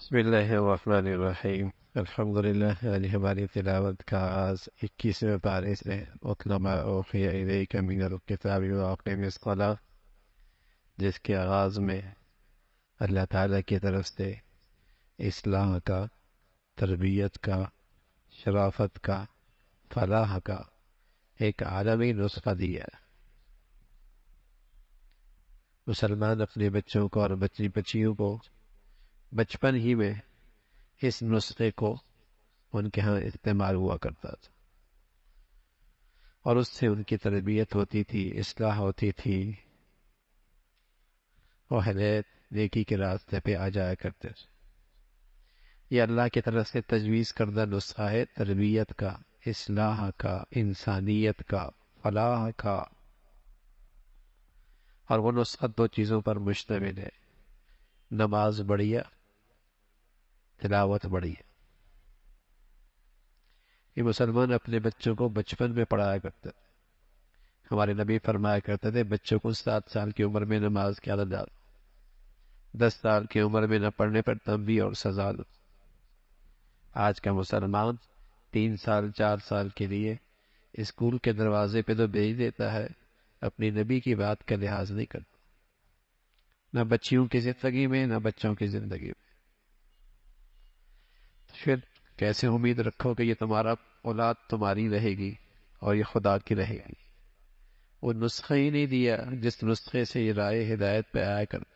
بسم اللہ الرحمن الرحیم الحمد للہ۔ یعنی ہماری تلاوت کا آغاز 21ویں پارے سے اتل ما اوحی الیک من الکتاب واقم الصلاۃ، جس کے آغاز میں اللہ تعالیٰ کی طرف سے اصلاح کا، تربیت کا، شرافت کا، فلاح کا ایک عالمی نسخہ دیا۔ مسلمان اپنے بچوں کو اور بچیوں کو بچپن ہی میں اس نسخے کو ان کے ہاں استعمال ہوا کرتا تھا، اور اس سے ان کی تربیت ہوتی تھی، اصلاح ہوتی تھی، وہ ہدایت نیکی کے راستے پہ آ جایا کرتے تھے۔ یہ اللہ کی طرف سے تجویز کردہ نسخہ ہے تربیت کا، اصلاح کا، انسانیت کا، فلاح کا، اور وہ نسخہ دو چیزوں پر مشتمل ہے: نماز بڑھیا، تلاوت بڑھیا۔ یہ مسلمان اپنے بچوں کو بچپن میں پڑھایا کرتے تھے۔ ہمارے نبی فرمایا کرتے تھے بچوں کو 7 سال کی عمر میں نماز کی عادت ڈالو، 10 سال کی عمر میں نہ پڑھنے پر تنبیہ اور سزا دو۔ آج کا مسلمان 3 سال 4 سال کے لیے اسکول کے دروازے پہ تو بھیج دیتا ہے، اپنی نبی کی بات کا لحاظ نہیں کرتا، نہ بچیوں کی زندگی میں نہ بچوں کی زندگی میں۔ پھر کیسے امید رکھو کہ یہ تمہارا اولاد تمہاری رہے گی اور یہ خدا کی رہے گی؟ وہ نسخہ ہی نہیں دیا جس نسخے سے یہ رائے ہدایت پہ آیا کرتے۔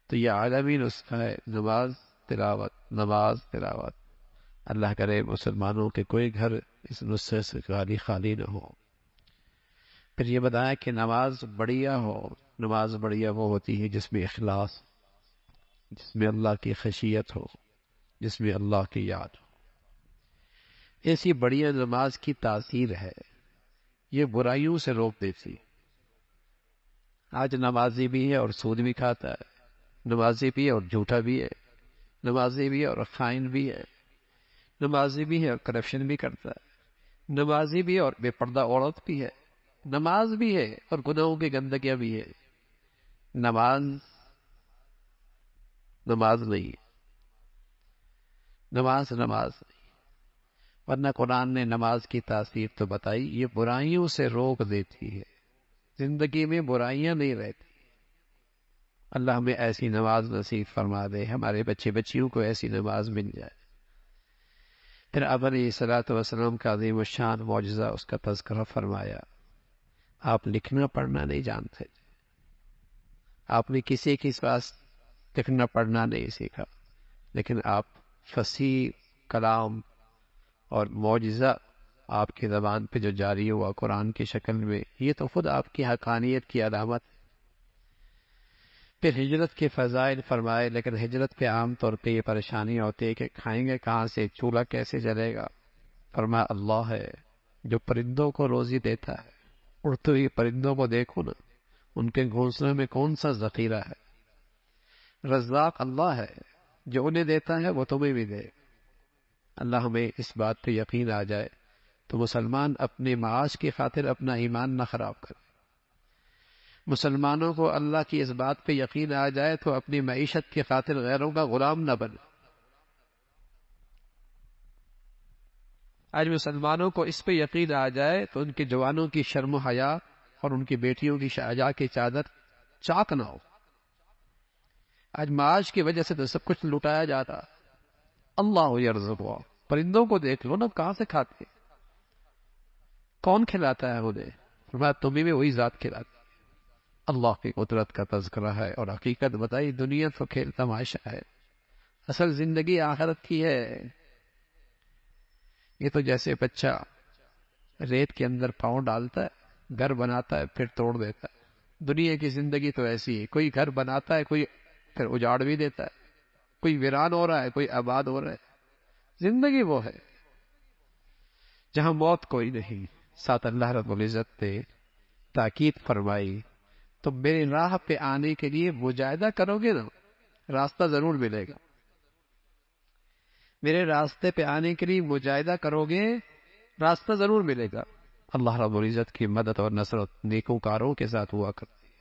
تو یہ عالمی نسخہ ہے، نماز تلاوت، نماز تلاوت۔ اللہ کرے مسلمانوں کے کوئی گھر اس نسخے سے خالی نہ ہو۔ پھر یہ بتایا کہ نماز بڑھیا ہو۔ نماز بڑھیا وہ ہوتی ہے جس میں اخلاص، جس میں اللہ کی خشیت ہو، جس میں اللہ کی یاد ہو۔ ایسی بڑھیا نماز کی تاثیر ہے، یہ برائیوں سے روک دیتی۔ آج نمازی بھی ہے اور سود بھی کھاتا ہے، نمازی بھی ہے اور جھوٹا بھی ہے، نمازی بھی ہے اور خائن بھی ہے، نمازی بھی ہے اور کرپشن بھی کرتا ہے، نمازی بھی ہے اور بے پردہ عورت بھی ہے، نماز بھی ہے اور گناہوں کی گندگیاں بھی ہے۔ نماز نہیں ہے، نماز نہیں۔ ورنہ قرآن نے نماز کی تاثیر تو بتائی، یہ برائیوں سے روک دیتی ہے، زندگی میں برائیاں نہیں رہتی۔ اللہ ہمیں ایسی نماز نصیب فرما دے، ہمارے بچے بچیوں کو ایسی نماز مل جائے۔ پھر آپ علیہ الصلوۃ والسلام کا عظیم الشان معجزہ، اس کا تذکرہ فرمایا۔ آپ لکھنا پڑھنا نہیں جانتے، آپ نے کسی کے پاس لکھنا پڑھنا نہیں سیکھا، لیکن آپ فصیح کلام اور معجزہ آپ کی زبان پہ جو جاری ہوا قرآن کی شکل میں، یہ تو خود آپ کی حقانیت کی علامت۔ پھر ہجرت کے فضائل فرمائے، لیکن ہجرت پہ عام طور پہ یہ پریشانی ہوتی ہے کہ کھائیں گے کہاں سے، چولہا کیسے جلے گا؟ فرمایا اللہ ہے جو پرندوں کو روزی دیتا ہے۔ اڑتے ہوئے پرندوں کو دیکھو نا، ان کے گھونسلوں میں کون سا ذخیرہ ہے؟ رزاق اللہ ہے، جو انہیں دیتا ہے وہ تمہیں بھی دے۔ اللہ ہمیں اس بات پہ یقین آ جائے تو مسلمان اپنے معاش کی خاطر اپنا ایمان نہ خراب کرے۔ مسلمانوں کو اللہ کی اس بات پہ یقین آ جائے تو اپنی معیشت کی خاطر غیروں کا غلام نہ بنے۔ آج مسلمانوں کو اس پہ یقین آ جائے تو ان کے جوانوں کی شرم و حیا اور ان کی بیٹیوں کی شجاع کی چادر چاک نہ ہو۔ آج معاش کی وجہ سے تو سب کچھ لٹایا جاتا۔ اللہ یرزقہ، پرندوں کو دیکھ لو نا، کہاں سے کھاتے، کون کھلاتا ہے انہیں؟ فرمایا تمہیں بھی وہی ذات کھلاتی۔ اللہ کی قدرت کا تذکرہ ہے اور حقیقت بتائی، دنیا تو کھیل تماشا ہے، اصل زندگی آخرت کی ہے۔ یہ تو جیسے بچہ ریت کے اندر پاؤں ڈالتا ہے، گھر بناتا ہے، پھر توڑ دیتا ہے۔ دنیا کی زندگی تو ایسی ہے، کوئی گھر بناتا ہے، کوئی پھر اجاڑ بھی دیتا ہے، کوئی ویران ہو رہا ہے، کوئی آباد ہو رہا ہے۔ زندگی وہ ہے جہاں موت کوئی نہیں۔ ساتھ اللہ رب العزت نے تاکید فرمائی، تو میری راہ پہ آنے کے لیے مجاہدہ کرو گے نا، راستہ ضرور ملے گا۔ میرے راستے پہ آنے کے لیے مجاہدہ کرو گے، راستہ ضرور ملے گا۔ اللہ رب العزت کی مدد اور نصرت نیکوکاروں کے ساتھ ہوا کرتی ہے۔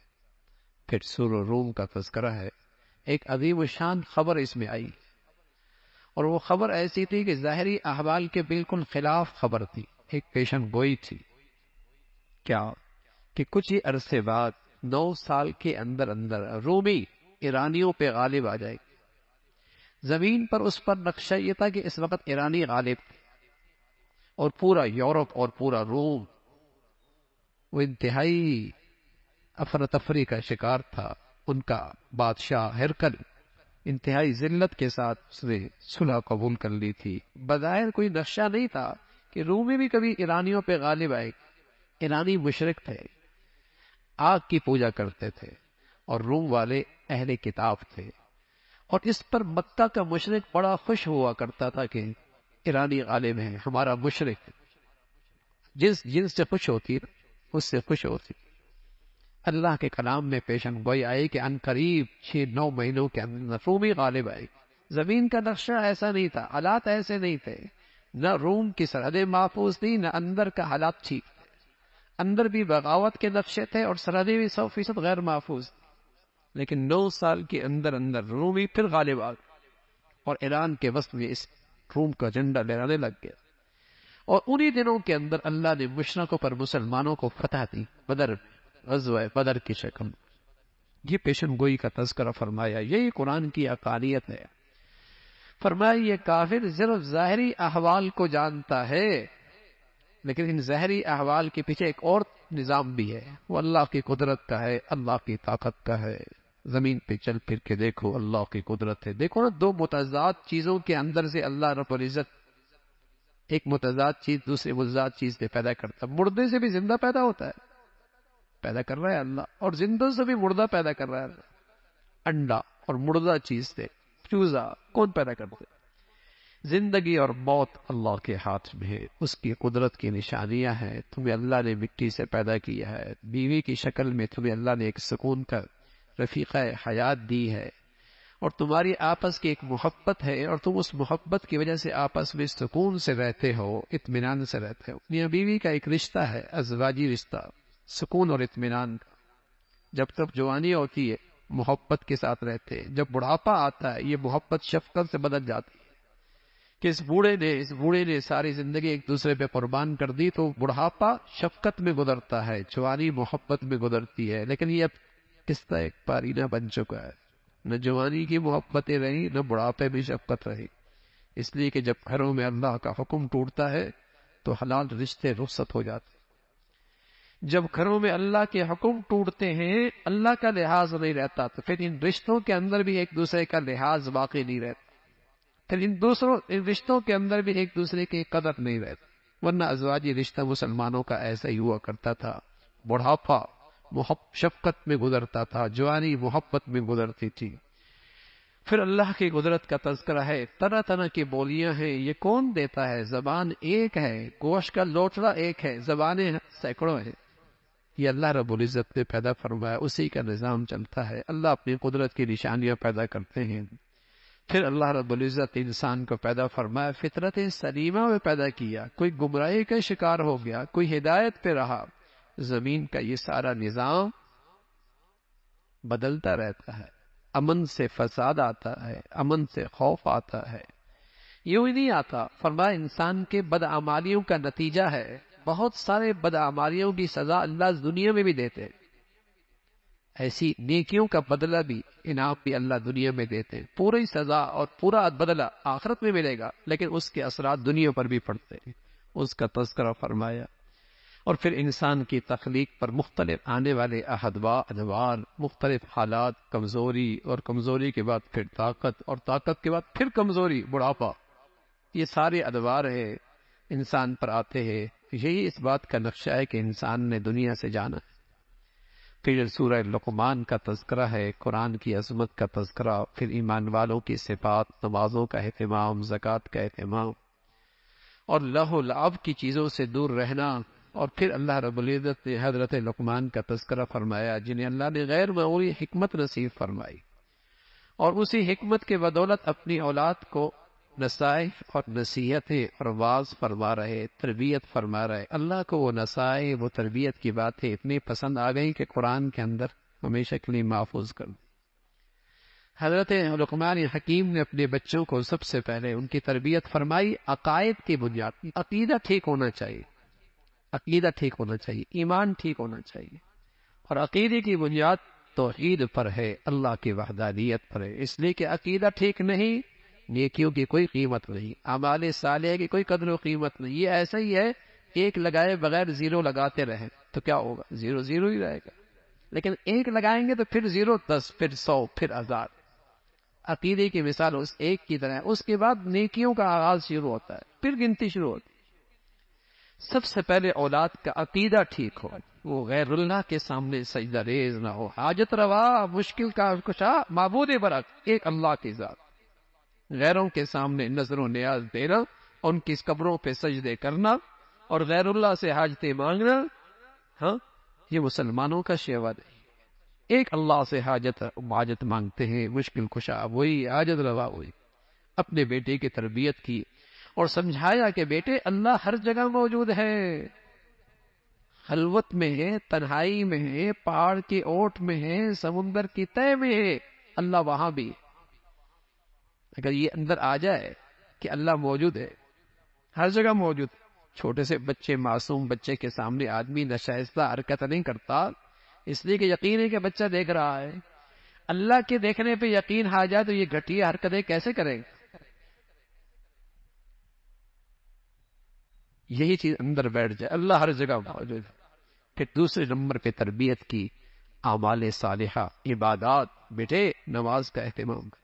پھر سورہ روم کا تذکرہ ہے، ایک عظیم الشان خبر اس میں آئی، اور وہ خبر ایسی تھی کہ ظاہری احوال کے بالکل خلاف خبر تھی، ایک پیشن گوئی تھی۔ کیا کہ کچھ ہی عرصے بعد 9 سال کے اندر اندر رومی ایرانیوں پہ غالب آ جائے گی۔ زمین پر اس پر نقشہ یہ تھا کہ اس وقت ایرانی غالب تھے، اور پورا یورپ اور پورا روم وہ انتہائی افرتفری کا شکار تھا۔ ان کا بادشاہ ہرکل انتہائی ذلت کے ساتھ اس نے صلح قبول کر لی تھی۔ بظاہر کوئی نقشہ نہیں تھا کہ رومی بھی کبھی ایرانیوں پہ غالب آئے۔ ایرانی مشرک تھے، آگ کی پوجا کرتے تھے، اور روم والے اہل کتاب تھے، اور اس پر مکہ کا مشرک بڑا خوش ہوا کرتا تھا کہ ایرانی غالب ہیں، ہمارا مشرک جس جنس سے خوش ہوتی اس سے خوش ہوتی۔ اللہ کے کلام میں پیشن گوئی آئی کہ ان قریب 6-9 مہینوں کے اندر رومی غالب آئے۔ زمین کا نقشہ ایسا نہیں تھا، حالات ایسے نہیں تھے، نہ روم کی سرحدیں محفوظ تھی، نہ اندر کا حالات ٹھیک تھے۔ اندر بھی بغاوت کے نقشے تھے اور سرحدیں بھی 100% غیر محفوظ، لیکن 9 سال کے اندر اندر رومی پھر غالب آ گئے، اور ایران کے وسط میں اس روم کا جھنڈا لہرانے لگ گیا۔ اور انہی دنوں کے اندر اللہ نے مشرکوں پر مسلمانوں کو فتح دی، بدر، غزوہ بدر کی شکل میں۔ یہ پیشن گوئی کا تذکرہ فرمایا، یہی قرآن کی عقانیت ہے۔ فرمایا یہ کافر صرف ظاہری احوال کو جانتا ہے، لیکن ان ظاہری احوال کے پیچھے ایک اور نظام بھی ہے، وہ اللہ کی قدرت کا ہے، اللہ کی طاقت کا ہے۔ زمین پہ چل پھر کے دیکھو، اللہ کی قدرت ہے۔ دیکھو نا، دو متضاد چیزوں کے اندر سے اللہ رب العزت ایک متضاد چیز دوسرے متضاد چیز سے پیدا کرتا ہے۔ مردے سے بھی زندہ پیدا ہوتا ہے، پیدا کر رہا ہے اللہ، اور زندہ سے بھی مردہ پیدا کر رہا ہے۔ انڈا اور مردہ چیز سے چوزا کون پیدا کرتے؟ زندگی اور موت اللہ کے ہاتھ میں ہے، اس کی قدرت کی نشانیاں ہیں۔ تمہیں اللہ نے مٹی سے پیدا کیا ہے، بیوی کی شکل میں تمہیں اللہ نے ایک سکون کا رفیقہ حیات دی ہے، اور تمہاری آپس کی ایک محبت ہے، اور تم اس محبت کی وجہ سے آپس میں سکون سے رہتے ہو، اطمینان سے رہتے ہو۔ میاں بیوی کا ایک رشتہ ہے، ازواجی رشتہ، سکون اور اطمینان کا۔ جب تک جوانی ہوتی ہے محبت کے ساتھ رہتے ہیں، جب بڑھاپا آتا ہے یہ محبت شفقت سے بدل جاتی ہے، کہ اس بوڑھے نے ساری زندگی ایک دوسرے پہ قربان کر دی، تو بڑھاپا شفقت میں گزرتا ہے، جوانی محبت میں گزرتی ہے۔ لیکن یہ اب قصہ ایک پارینہ بن چکا ہے، نہ جوانی کی محبتیں رہی، نہ بڑھاپے میں شفقت رہی۔ اس لیے کہ جب گھروں میں اللہ کا حکم ٹوٹتا ہے تو حلال رشتے رخصت ہو جاتے ہیں۔ جب گھروں میں اللہ کے حکم ٹوٹتے ہیں، اللہ کا لحاظ نہیں رہتا، تو پھر ان رشتوں کے اندر بھی ایک دوسرے کا لحاظ باقی نہیں رہتا، پھر ان رشتوں کے اندر بھی ایک دوسرے کی قدر نہیں رہتی۔ ورنہ ازواجی رشتہ مسلمانوں کا ایسا ہی ہوا کرتا تھا، بڑھاپا شفقت میں گزرتا تھا، جوانی محبت میں گزرتی تھی۔ پھر اللہ کی قدرت کا تذکرہ ہے، طرح طرح کی بولیاں ہیں، یہ کون دیتا ہے؟ زبان ایک ہے، گوشت کا لوٹڑا ایک ہے، زبانیں سینکڑوں ہیں۔ یہ اللہ رب العزت نے پیدا فرمایا، اسی کا نظام چلتا ہے۔ اللہ اپنی قدرت کی نشانیاں پیدا کرتے ہیں۔ پھر اللہ رب العزت انسان کو پیدا فرمایا، فطرت سلیمہ میں پیدا کیا، کوئی گمراہی کا شکار ہو گیا، کوئی ہدایت پہ رہا۔ زمین کا یہ سارا نظام بدلتا رہتا ہے، امن سے فساد آتا ہے، امن سے خوف آتا ہے، یوں ہی نہیں آتا۔ فرمایا انسان کے بدعمالیوں کا نتیجہ ہے، بہت سارے بدعمالیوں کی سزا اللہ دنیا میں بھی دیتے ہیں، ایسی نیکیوں کا بدلہ بھی، انعام بھی اللہ دنیا میں دیتے ہیں۔ پوری سزا اور پورا بدلہ آخرت میں ملے گا، لیکن اس کے اثرات دنیا پر بھی پڑتے ہیں، اس کا تذکرہ فرمایا۔ اور پھر انسان کی تخلیق پر مختلف آنے والے ادوار، مختلف حالات، کمزوری، اور کمزوری کے بعد پھر طاقت، اور طاقت کے بعد پھر کمزوری، بڑھاپا، یہ سارے ادوار ہیں انسان پر آتے ہیں۔ یہی اس بات کا نقشہ ہے کہ انسان نے دنیا سے جانا ہے۔ پھر سورہ لقمان کا تذکرہ ہے، قرآن کی عظمت کا تذکرہ، پھر ایمان والوں کی صفات، نمازوں کا اہتمام، زکوٰۃ کا اہتمام، اور لہو و لعب کی چیزوں سے دور رہنا۔ اور پھر اللہ رب العزت نے حضرت لقمان کا تذکرہ فرمایا، جنہیں اللہ نے غیر معمولی حکمت نصیب فرمائی، اور اسی حکمت کے بدولت اپنی اولاد کو نصائح اور نصیحتیں اور واعظ فرما رہے، تربیت فرما رہے۔ اللہ کو وہ نصائح، وہ تربیت کی باتیں اتنی پسند آ گئیں کہ قرآن کے اندر ہمیشہ کے لیے محفوظ کر دی۔ حضرت لقمان حکیم نے اپنے بچوں کو سب سے پہلے ان کی تربیت فرمائی عقائد کی بنیاد، عقیدہ ٹھیک ہونا چاہیے، عقیدہ ٹھیک ہونا چاہیے، ایمان ٹھیک ہونا چاہیے، اور عقیدے کی بنیاد توحید پر ہے، اللہ کی وحدانیت پر ہے، اس لیے کہ عقیدہ ٹھیک نہیں، نیکیوں کی کوئی قیمت نہیں، اعمال صالحہ کی کوئی قدر و قیمت نہیں۔ یہ ایسا ہی ہے، ایک لگائے بغیر زیرو لگاتے رہیں تو کیا ہوگا؟ زیرو زیرو ہی رہے گا، لیکن ایک لگائیں گے تو پھر 0 10 پھر 100 پھر 1000۔ عقیدے کی مثال اس ایک کی طرح ہے، اس کے بعد نیکیوں کا آغاز شروع ہوتا ہے، پھر گنتی شروع ہوتی ہے۔ سب سے پہلے اولاد کا عقیدہ ٹھیک ہو، وہ غیر اللہ کے سامنے سجدہ ریز نہ ہو، حاجت روا مشکل کا کشا معبود برحق ایک اللہ کی ذات، غیروں کے سامنے نظر و نیاز دینا، ان کی قبروں پہ سجدے کرنا اور غیر اللہ سے حاجتیں مانگنا، ہاں یہ مسلمانوں کا شیوا نہیں۔ ایک اللہ سے حاجت مانگتے ہیں، مشکل کشا وہی، حاجت روا وہی۔ اپنے بیٹے کی تربیت کی اور سمجھایا کہ بیٹے اللہ ہر جگہ موجود ہے، خلوت میں ہے، تنہائی میں ہے، پہاڑ کی اوٹ میں ہے، سمندر کی تہ میں ہے، اللہ وہاں بھی ہے۔ اگر یہ اندر آ جائے کہ اللہ موجود ہے، ہر جگہ موجود ہے، چھوٹے سے بچے، معصوم بچے کے سامنے آدمی ناشائستہ حرکت نہیں کرتا، اس لیے کہ یقین ہے کہ بچہ دیکھ رہا ہے۔ اللہ کے دیکھنے پہ یقین آ جائے تو یہ گھٹیا حرکتیں کیسے کرے گا؟ یہی چیز اندر بیٹھ جائے، اللہ ہر جگہ موجود ہے۔ پھر دوسرے نمبر پہ تربیت کی، اعمال صالحہ، عبادات۔ بیٹے نماز کا اہتمام کر،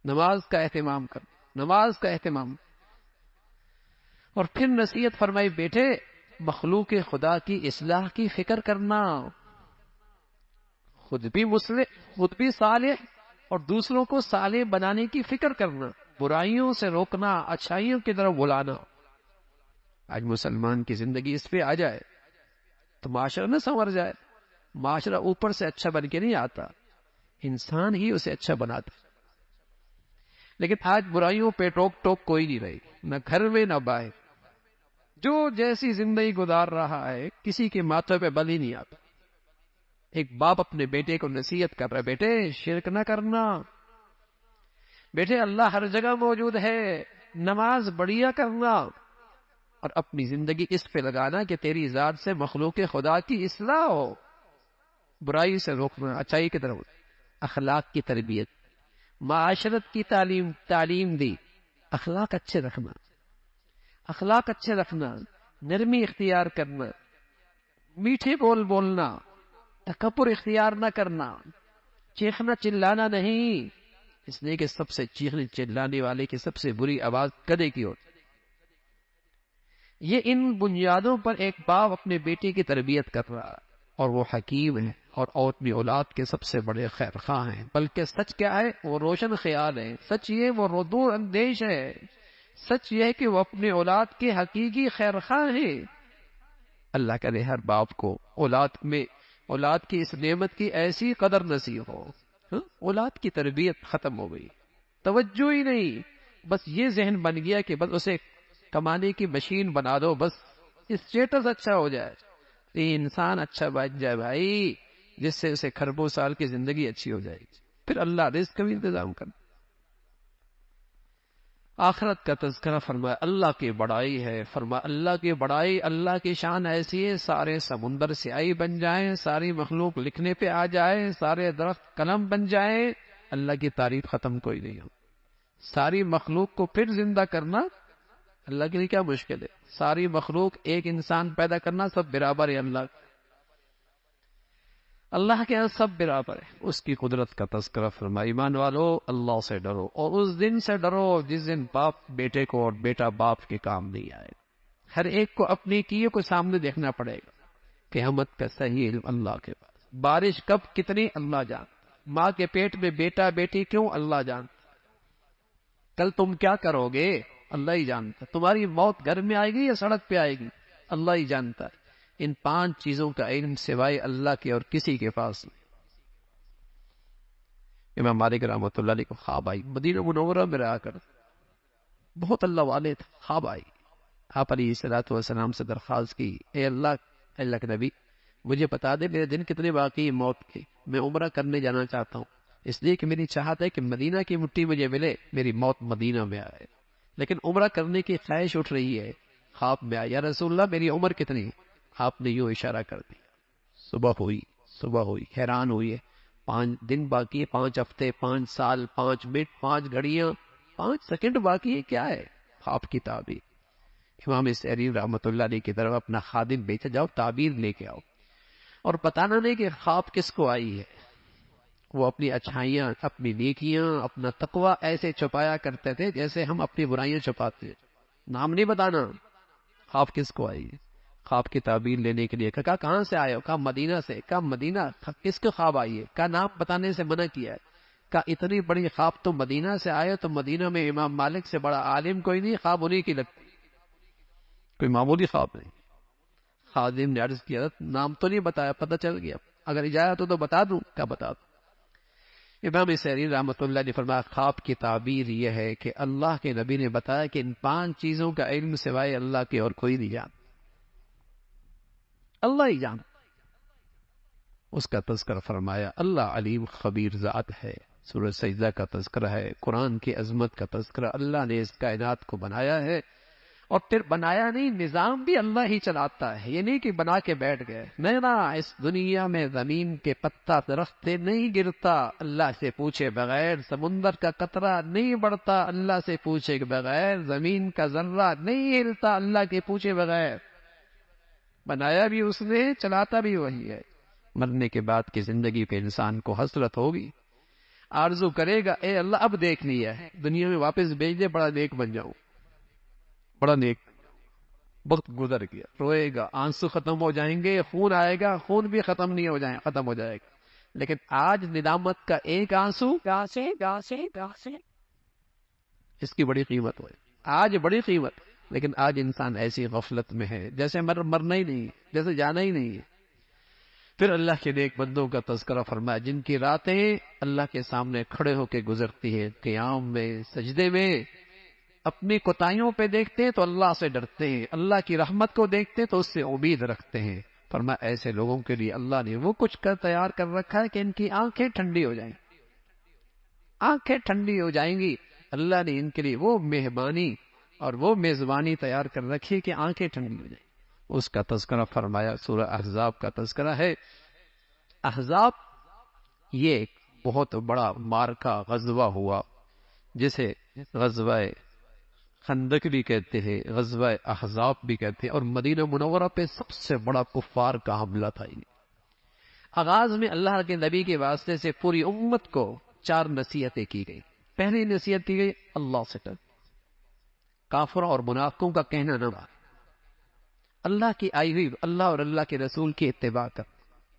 نماز کا اہتمام کر، نماز کا اہتمام۔ اور پھر نصیحت فرمائی، بیٹے مخلوق خدا کی اصلاح کی فکر کرنا، خود بھی مصلح، خود بھی صالح اور دوسروں کو صالح بنانے کی فکر کرنا، برائیوں سے روکنا، اچھائیوں کی طرف بلانا۔ آج مسلمان کی زندگی اس پہ آ جائے تو معاشرہ نہ سنور جائے۔ معاشرہ اوپر سے اچھا بن کے نہیں آتا، انسان ہی اسے اچھا بناتا۔ لیکن آج برائیوں پہ ٹوک ٹوک کوئی نہیں رہی، نہ گھر میں نہ باہر، جو جیسی زندگی گزار رہا ہے کسی کے ماتھے پہ بل ہی نہیں آتا۔ ایک باپ اپنے بیٹے کو نصیحت کر رہا ہے، بیٹے شرک نہ کرنا، بیٹے اللہ ہر جگہ موجود ہے، نماز بڑھیا کرنا، اور اپنی زندگی اس پہ لگانا کہ تیری ذات سے مخلوق خدا کی اصلاح ہو، برائی سے روکنا، اچھائی کی طرف، اخلاق کی تربیت، معاشرت کی تعلیم دی، اخلاق اچھے رکھنا، اخلاق اچھے رکھنا، نرمی اختیار کرنا، میٹھے بول بولنا، تکبر اختیار نہ کرنا، چیخنا چلانا نہیں، اس لیے کہ سب سے چیخنے چلانے والے کی سب سے بری آواز گدھے کی ہوتی۔ یہ ان بنیادوں پر ایک باپ اپنے بیٹے کی تربیت کر رہا ہے، اور وہ حکیم ہے اور اپنی اولاد کے سب سے بڑے خیر خواہ ہیں۔ بلکہ سچ کیا ہے؟ وہ روشن خیال ہے، سچ یہ وہ دور اندیش ہے، سچ یہ ہے کہ وہ اپنے اولاد کے حقیقی خیر خواہ ہیں۔ اللہ کرے ہر باپ کو اولاد کی اس نعمت کی ایسی قدر نصیب ہو۔ اولاد کی تربیت ختم ہو گئی، توجہ ہی نہیں، بس یہ ذہن بن گیا کہ بس اسے کمانے کی مشین بنا دو، بس اسٹیٹس اچھا ہو جائے، یہ انسان اچھا بن جائے بھائی، جس سے اسے کھربوں سال کی زندگی اچھی ہو جائے گی، پھر اللہ رزق کا بھی انتظام کرنا۔ آخرت کا تذکرہ فرمایا، اللہ کی بڑائی ہے، فرمایا اللہ کی بڑائی، اللہ کی شان ایسی ہے سارے سمندر سیاہی بن جائیں، ساری مخلوق لکھنے پہ آ جائے، سارے درخت قلم بن جائیں، اللہ کی تعریف ختم کوئی نہیں ہو۔ ساری مخلوق کو پھر زندہ کرنا اللہ کے لیے کیا مشکل ہے؟ ساری مخلوق، ایک انسان پیدا کرنا، سب برابر ہے اللہ کے یہاں سب برابر ہے۔ اس کی قدرت کا تذکرہ فرمایا، ایمان والو اللہ سے ڈرو، اور اس دن سے ڈرو جس دن باپ بیٹے کو اور بیٹا باپ کے کام نہیں آئے۔ ہر ایک کو اپنی کیے کو سامنے دیکھنا پڑے گا۔ قیامت کا صحیح علم اللہ کے پاس، بارش کب کتنی اللہ جانتا، ماں کے پیٹ میں بیٹا بیٹی کیوں اللہ جانتا، کل تم کیا کرو گے اللہ ہی جانتا، تمہاری موت گھر میں آئے گی یا سڑک پہ آئے گی اللہ ہی جانتا ہے۔ ان 5 چیزوں کا علم سوائے اللہ کے اور کسی کے پاس نہیں۔ امام مالک رحمۃ اللہ علیہ کو خواب آئی، مدینہ منورہ میں رہا کر، بہت اللہ والے تھے، خواب آئی، آپ علیہ الصلوۃ والسلام سے درخواست کی، اے اللہ کے نبی مجھے بتا دے میرے دن کتنے باقی موت کے، میں عمرہ کرنے جانا چاہتا ہوں، اس لیے کہ میری چاہت ہے کہ مدینہ کی مٹی مجھے ملے، میری موت مدینہ میں آئے۔ لیکن عمرہ کرنے کی خواہش اٹھ رہی ہے، خواب میں آیا، یا رسول اللہ میری عمر کتنی؟ آپ نے یوں اشارہ کر دیا، صبح ہوئی، حیران ہوئی ہے، 5 دن باقی ہے، 5 ہفتے، 5 سال، 5 منٹ، 5 گھڑیاں، 5 سیکنڈ باقی ہے، کیا ہے؟ خواب کی تعبیر۔ امام سحری رحمۃ اللہ علیہ کی طرف اپنا خادم بھیجا، جاؤ تعبیر لے کے آؤ، اور بتانا نہیں کہ خواب کس کو آئی ہے۔ وہ اپنی اچھائیاں، اپنی نیکیاں، اپنا تقوی ایسے چھپایا کرتے تھے جیسے ہم اپنی برائیاں چھپاتے ہیں۔ نام نہیں بتانا، خواب کس کو آئی ہے۔ خواب کی تعبیر لینے کے لیے کہا کہاں سے آئے ہو؟ کہا مدینہ سے۔ کہا مدینہ، کس کے خواب آئی ہے؟ کہا نام بتانے سے منع کیا ہے۔ کہا اتنی بڑی خواب تو مدینہ سے آئے تو مدینہ میں امام مالک سے بڑا عالم کوئی نہیں، خواب انہی کی لگتی، کوئی معمولی خواب نہیں۔ خادم نے عرض کیا نام تو نہیں بتایا، پتہ چل گیا، اگر اجازت ہو تو بتا دوں؟ کیا بتا دوں؟ امام سحری رحمۃ اللہ نے فرمایا خواب کی تعبیر یہ ہے کہ اللہ کے نبی نے بتایا کہ ان 5 چیزوں کا علم سوائے اللہ کے اور کوئی نہیں جانتا، اللہ ہی جانتا۔ اس کا تذکرہ فرمایا، اللہ علیم خبیر ذات ہے، سورہ سجدہ کا تذکرہ ہے، قرآن کی عظمت کا تذکرہ، اللہ نے اس کائنات کو بنایا ہے، اور پھر بنایا نہیں، نظام بھی اللہ ہی چلاتا ہے، یہ نہیں کہ بنا کے بیٹھ گئے۔ نا، اس دنیا میں زمین کے پتا درخت سے نہیں گرتا اللہ سے پوچھے بغیر، سمندر کا قطرہ نہیں بڑھتا اللہ سے پوچھے بغیر، زمین کا ذرہ نہیں ہلتا اللہ کے پوچھے بغیر۔ بنایا بھی اس نے، چلاتا بھی وہی ہے۔ مرنے کے بعد کی زندگی پہ انسان کو حسرت ہوگی، آرزو کرے گا اے اللہ اب دیکھ لیا ہے، دنیا میں واپس بھیج دے، بڑا نیک بن جاؤں، بڑا نیک۔ وقت گزر گیا، روئے گا، آنسو ختم ہو جائیں گے، خون آئے گا، خون بھی ختم ہو جائے گا، لیکن آج ندامت کا ایک آنسو اس کی بڑی قیمت ہوئے، آج بڑی قیمت۔ لیکن آج انسان ایسی غفلت میں ہے جیسے مرنا ہی نہیں، جیسے جانا ہی نہیں ہے۔ پھر اللہ کے نیک بندوں کا تذکرہ فرمایا جن کی راتیں اللہ کے سامنے کھڑے ہو کے گزرتی ہیں، قیام میں، سجدے میں، اپنی کوتاہیوں پہ دیکھتے ہیں تو اللہ سے ڈرتے ہیں، اللہ کی رحمت کو دیکھتے ہیں تو اس سے امید رکھتے ہیں۔ فرمایا ایسے لوگوں کے لیے اللہ نے وہ کچھ تیار کر رکھا ہے کہ ان کی آنکھیں ٹھنڈی ہو جائیں، آنکھیں ٹھنڈی ہو جائیں گی۔ اللہ نے ان کے لیے وہ مہمانی اور وہ میزبانی تیار کر رکھی کہ آنکھیں ٹھنڈی ہو جائیں۔ اس کا تذکرہ فرمایا، سورہ احزاب کا تذکرہ ہے۔ احزاب یہ ایک بہت بڑا مارکا، غزوہ ہوا جسے غزوہ خندق بھی کہتے ہیں، غزوہ احزاب بھی کہتے ہیں، اور مدینہ منورہ پہ سب سے بڑا کفار کا حملہ تھا۔ آغاز میں اللہ کے نبی کے واسطے سے پوری امت کو 4 نصیحتیں کی گئی۔ پہلی نصیحت کی گئی اللہ سے ڈر، کافروں اور منافقوں کا کہنا نہ مان، اللہ کی آئی ہوئی، اللہ اور اللہ کے رسول کی اتباع کر،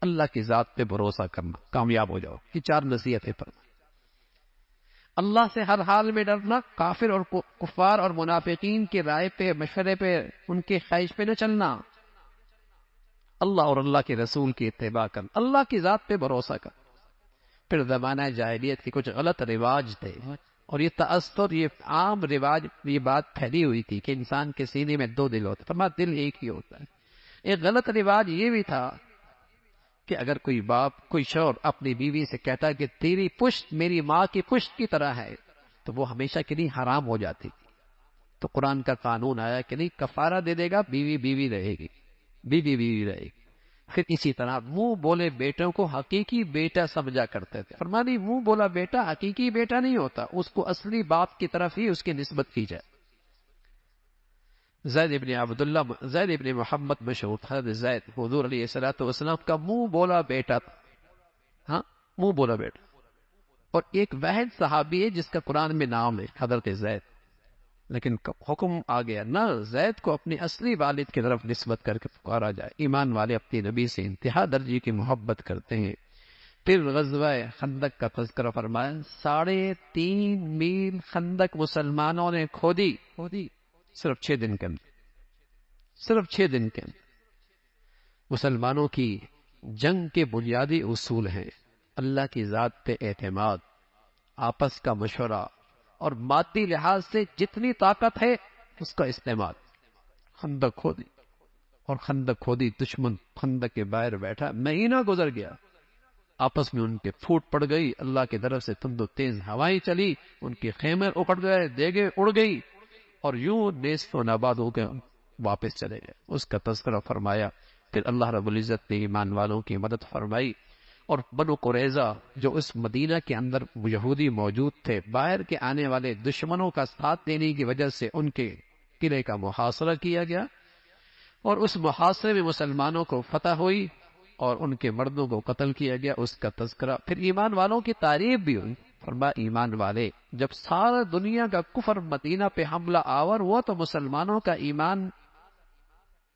اللہ کی ذات پہ بھروسہ کرنا، کامیاب ہو جاؤ۔ یہ 4 نصیحتیں فرمائیں۔ اللہ سے ہر حال میں ڈرنا، کافر اور کفار اور منافقین کی رائے پہ، مشورے پہ، ان کے خواہش پہ نہ چلنا، اللہ اور اللہ کے رسول کی اتباع کرنا، اللہ کی ذات پہ بھروسہ کر۔ پھر زمانہ جاہلیت کے کچھ غلط رواج تھے، اور یہ تأثر، یہ عام رواج، یہ بات پھیلی ہوئی تھی کہ انسان کے سینے میں 2 دل ہوتے ہیں، فرمایا دل ایک ہی ہوتا ہے۔ ایک غلط رواج یہ بھی تھا کہ اگر کوئی باپ، کوئی شوہر اپنی بیوی سے کہتا ہے کہ تیری پشت میری ماں کی پشت کی طرح ہے، تو وہ ہمیشہ کے لیے حرام ہو جاتی تھی۔ تو قرآن کا قانون آیا کہ نہیں، کفارہ دے دے گا، بیوی بیوی رہے گی، بیوی بیوی رہے گی۔ پھر اسی طرح منہ بولے بیٹوں کو حقیقی بیٹا سمجھا کرتے تھے، فرمانی منہ بولا بیٹا حقیقی بیٹا نہیں ہوتا، اس کو اصلی باپ کی طرف ہی اس کی نسبت کی جائے۔ زید ابن عبداللہ، زید ابن محمد مشہور تھا، زید حضور علیہ السلام کا منہ بولا بیٹا تھا، ہاں منہ بولا بیٹا۔ اور ایک واحد صحابی ہے جس کا قرآن میں نام ہے، حضرت زید، لیکن حکم آ گیا نہ، زید کو اپنی اصلی والد کی طرف نسبت کر کے پکارا جائے۔ ایمان والے اپنے نبی سے انتہا درجے کی محبت کرتے ہیں۔ پھر غزوہ خندق کا تذکرہ فرمایا، 3.5 میل خندق مسلمانوں نے کھودی، صرف 6 دن کے اندر، صرف 6 دن کے اندر۔ مسلمانوں کی جنگ کے بنیادی اصول ہیں اللہ کی ذات پہ اعتماد، آپس کا مشورہ، اور مادی لحاظ سے جتنی طاقت ہے اس کا استعمال۔ خندق کھودی، اور خندق کھودی، دشمن خندق کے باہر بیٹھا، مہینہ گزر گیا، آپس میں ان کے پھوٹ پڑ گئی، اللہ کی طرف سے تند تیز ہوائیں چلی، ان کے خیمے اکڑ گئے، دیگیں اڑ گئی، اور یوں نیست و ناباد ہو کے واپس چلے گئے۔ اس کا تذکرہ فرمایا۔ پھر اللہ رب العزت نے ایمان والوں کی مدد فرمائی، اور بنو قریظہ جو اس مدینہ کے اندر یہودی موجود تھے، باہر کے آنے والے دشمنوں کا ساتھ دینے کی وجہ سے ان کے قلعے کا محاصرہ کیا گیا، اور اس محاصرے میں مسلمانوں کو فتح ہوئی اور ان کے مردوں کو قتل کیا گیا، اس کا تذکرہ۔ پھر ایمان والوں کی تعریف بھی ہوئی، فرمایا ایمان والے جب سارا دنیا کا کفر مدینہ پہ حملہ آور ہوا تو مسلمانوں کا ایمان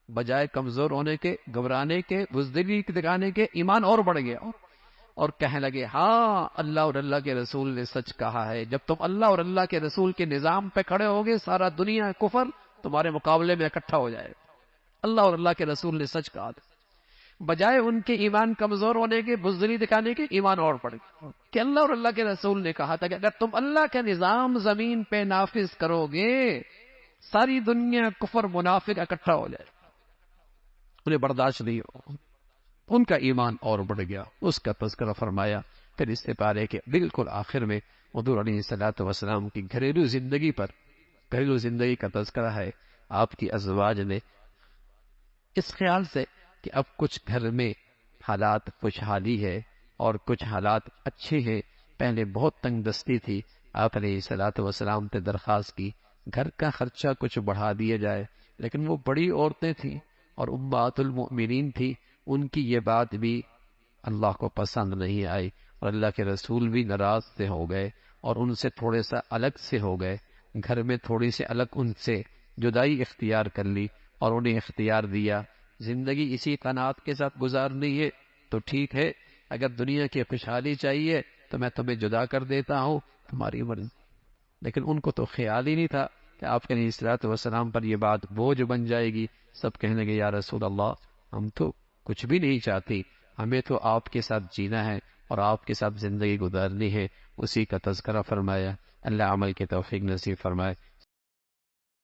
بجائے کمزور ہونے کے، گھبرانے کے، بزدلی دکھانے کے، ایمان اور بڑھ گیا، اور کہنے لگے ہاں اللہ اور اللہ کے رسول نے سچ کہا ہے، جب تم اللہ اور اللہ کے رسول کے نظام پہ کھڑے ہوگے سارا دنیا کفر تمہارے مقابلے میں اکٹھا ہو جائے گا۔ اللہ اور اللہ کے رسول نے سچ کہا تھا، بجائے ان کے ایمان کمزور ہونے کے، بزدلی دکھانے کے، ایمان اور بڑھ گیا کہ اللہ اور اللہ کے رسول نے کہا تھا کہ اگر تم اللہ کا نظام زمین پہ نافذ کرو گے ساری دنیا کفر منافق اکٹھا ہو جائے، انہیں برداشت نہیں ہو، ان کا ایمان اور بڑھ گیا، اس کا تذکرہ فرمایا۔ پھر اس سے پارے کہ بالکل آخر میں حضور علیہ الصلوۃ والسلام کی گھریلو زندگی کا تذکرہ ہے۔ آپ کی ازواج نے اس خیال سے کہ اب کچھ گھر میں حالات خوشحالی ہے اور کچھ حالات اچھے ہیں، پہلے بہت تنگ دستی تھی، آپ علیہ الصلوۃ والسلام نے درخواست کی گھر کا خرچہ کچھ بڑھا دیا جائے، لیکن وہ بڑی عورتیں تھیں اور امہات المؤمنین تھی، ان کی یہ بات بھی اللہ کو پسند نہیں آئی، اور اللہ کے رسول بھی ناراض سے ہو گئے اور ان سے تھوڑے سا الگ سے ہو گئے، گھر میں تھوڑی سی الگ ان سے جدائی اختیار کر لی، اور انہیں اختیار دیا زندگی اسی قناعت کے ساتھ گزارنی ہے تو ٹھیک ہے، اگر دنیا کی خوشحالی چاہیے تو میں تمہیں جدا کر دیتا ہوں، تمہاری مرضی۔ لیکن ان کو تو خیال ہی نہیں تھا کہ آپ کے علیہ الصلوۃ والسلام پر یہ بات بوجھ بن جائے گی۔ سب کہنے لگے یا رسول اللہ ہم تو کچھ بھی نہیں چاہتی، ہمیں تو آپ کے ساتھ جینا ہے اور آپ کے ساتھ زندگی گزارنی ہے، اسی کا تذکرہ فرمایا۔ اللہ عمل کی توفیق نصیب فرمائے۔